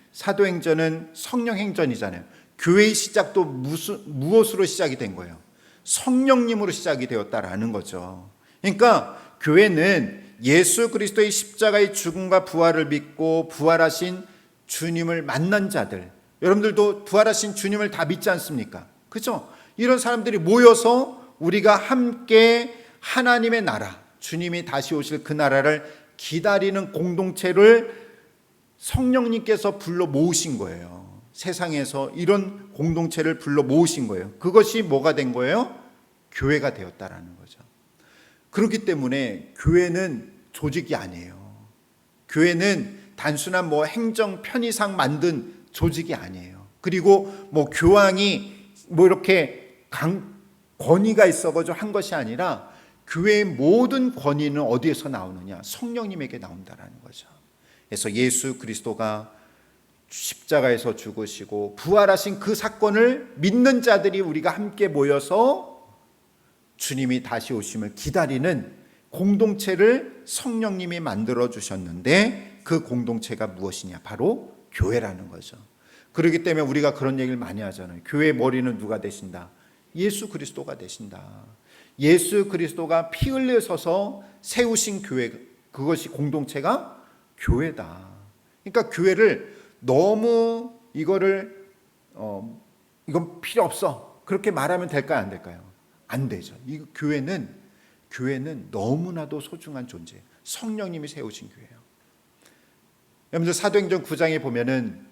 성령행전이잖아요. 교회의 시작도 무엇으로 시작이 된 거예요? 성령님으로 시작이 되었다라는 거죠. 그러니까 교회는 예수 그리스도의 십자가의 죽음과 부활을 믿고 부활하신 주님을 만난 자들, 여러분들도 부활하신 주님을 다 믿지 않습니까? 그렇죠? 이런 사람들이 모여서 우리가 함께 하나님의 나라, 주님이 다시 오실 그 나라를 기다리는 공동체를 성령님께서 불러 모으신 거예요. 세상에서 이런 공동체를 불러 모으신 거예요. 그것이 뭐가 된 거예요? 교회가 되었다라는 거죠. 그렇기 때문에 교회는 조직이 아니에요. 교회는 단순한 뭐 행정 편의상 만든 조직이 아니에요. 그리고 뭐 교황이 뭐 이렇게 권위가 있어가지고 한 것이 아니라 교회의 모든 권위는 어디에서 나오느냐? 성령님에게 나온다라는 거죠. 그래서 예수 그리스도가 십자가에서 죽으시고 부활하신 그 사건을 믿는 자들이 우리가 함께 모여서 주님이 다시 오심을 기다리는 공동체를 성령님이 만들어 주셨는데 그 공동체가 무엇이냐? 바로 교회라는 거죠. 그렇기 때문에 우리가 그런 얘기를 많이 하잖아요. 교회의 머리는 누가 되신다? 예수 그리스도가 되신다. 예수 그리스도가 피 흘려서서 세우신 교회, 그것이 공동체가 교회다. 그러니까 교회를 너무 이건 필요 없어 그렇게 말하면 될까요? 안 될까요? 안 되죠. 이 교회는 너무나도 소중한 존재예요. 성령님이 세우신 교회예요. 여러분들 사도행전 9장에 보면은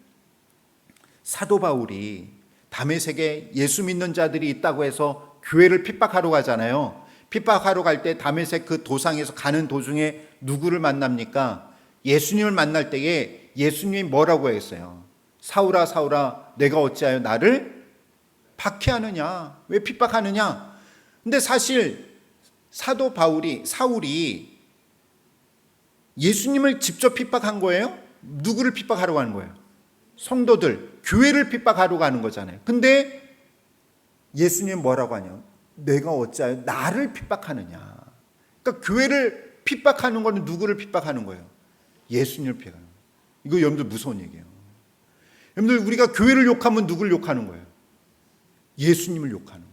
사도 바울이 다메섹에 예수 믿는 자들이 있다고 해서 교회를 핍박하러 가잖아요. 핍박하러 갈 때 다메섹 그 도상에서 가는 도중에 누구를 만납니까? 예수님을 만날 때에 예수님이 뭐라고 했어요? 사울아 사울아 내가 어찌하여 나를 박해하느냐? 왜 핍박하느냐? 근데 사실 사도 사울이 예수님을 직접 핍박한 거예요? 누구를 핍박하러 가는 거예요? 성도들, 교회를 핍박하러 가는 거잖아요. 근데 예수님은 뭐라고 하냐? 내가 어찌하여 나를 핍박하느냐? 그러니까 교회를 핍박하는 거는 누구를 핍박하는 거예요? 예수님을 핍박하는 거예요. 이거 여러분들 무서운 얘기예요. 여러분들 우리가 교회를 욕하면 누구를 욕하는 거예요? 예수님을 욕하는 거예요.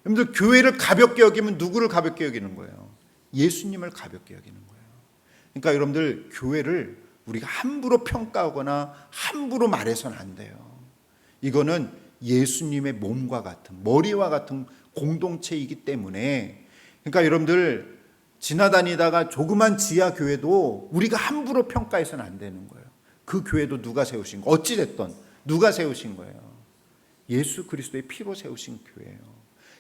여러분들 교회를 가볍게 여기면 누구를 가볍게 여기는 거예요? 예수님을 가볍게 여기는 거예요. 그러니까 여러분들 교회를 우리가 함부로 평가하거나 함부로 말해서는 안 돼요. 이거는 예수님의 몸과 같은, 머리와 같은 공동체이기 때문에, 그러니까 여러분들 지나다니다가 조그만 지하 교회도 우리가 함부로 평가해서는 안 되는 거예요. 그 교회도 누가 세우신 거, 어찌됐든 누가 세우신 거예요? 예수 그리스도의 피로 세우신 교회예요.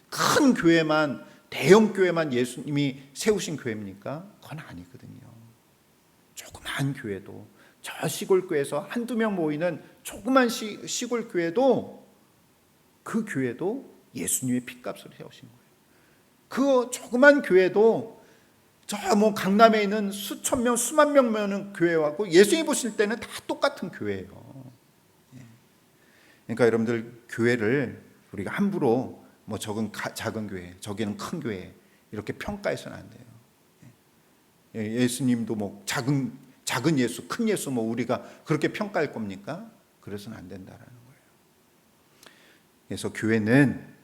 큰 교회만, 대형 교회만 예수님이 세우신 교회입니까? 그건 아니거든요. 조그만 교회도, 저 시골 교회에서 한두 명 모이는 조그만 시골 교회도, 그 교회도 예수님의 피값으로 세우신 거예요. 그 조그만 교회도 저 뭐 강남에 있는 수천 명, 수만 명 모이는 교회하고 예수님이 보실 때는 다 똑같은 교회예요. 그러니까 여러분들 교회를 우리가 함부로 뭐 저건 작은 교회, 저기는 큰 교회 이렇게 평가해서는 안 돼요. 예수님도 뭐 작은 예수, 큰 예수 뭐 우리가 그렇게 평가할 겁니까? 그래서는 안 된다라는 거예요. 그래서 교회는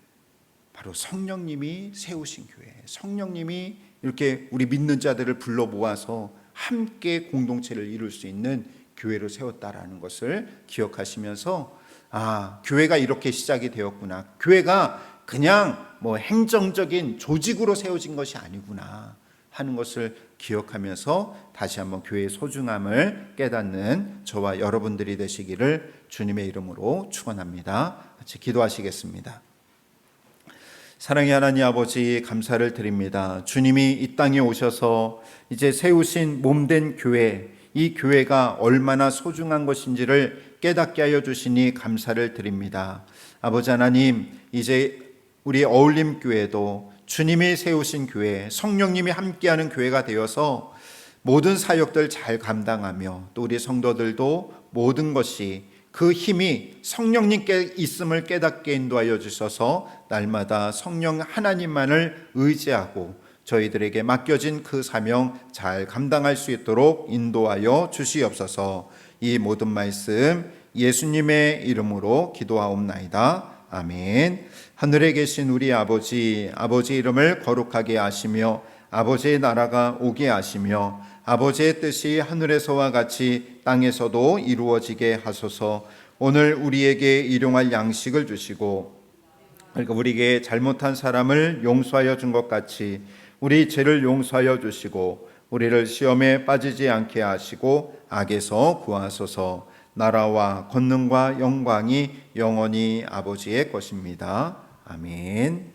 바로 성령님이 세우신 교회, 성령님이 이렇게 우리 믿는 자들을 불러 모아서 함께 공동체를 이룰 수 있는 교회로 세웠다라는 것을 기억하시면서, 아, 교회가 이렇게 시작이 되었구나. 교회가 그냥 뭐 행정적인 조직으로 세워진 것이 아니구나 하는 것을 기억하면서 다시 한번 교회의 소중함을 깨닫는 저와 여러분들이 되시기를 주님의 이름으로 축원합니다. 같이 기도하시겠습니다. 사랑의 하나님 아버지, 감사를 드립니다. 주님이 이 땅에 오셔서 이제 세우신 몸된 교회, 이 교회가 얼마나 소중한 것인지를 깨닫게 하여 주시니 감사를 드립니다. 아버지 하나님, 이제 우리 어울림교회도 주님이 세우신 교회, 성령님이 함께하는 교회가 되어서 모든 사역들 잘 감당하며, 또 우리 성도들도 모든 것이 그 힘이 성령님께 있음을 깨닫게 인도하여 주셔서 날마다 성령 하나님만을 의지하고 저희들에게 맡겨진 그 사명 잘 감당할 수 있도록 인도하여 주시옵소서. 이 모든 말씀 예수님의 이름으로 기도하옵나이다. 아멘. 하늘에 계신 우리 아버지, 아버지 이름을 거룩하게 하시며 아버지의 나라가 오게 하시며 아버지의 뜻이 하늘에서와 같이 땅에서도 이루어지게 하소서. 오늘 우리에게 일용할 양식을 주시고, 그러니까 우리에게 잘못한 사람을 용서하여 준 것 같이 우리 죄를 용서하여 주시고, 우리를 시험에 빠지지 않게 하시고 악에서 구하소서. 나라와 권능과 영광이 영원히 아버지의 것입니다. 아멘.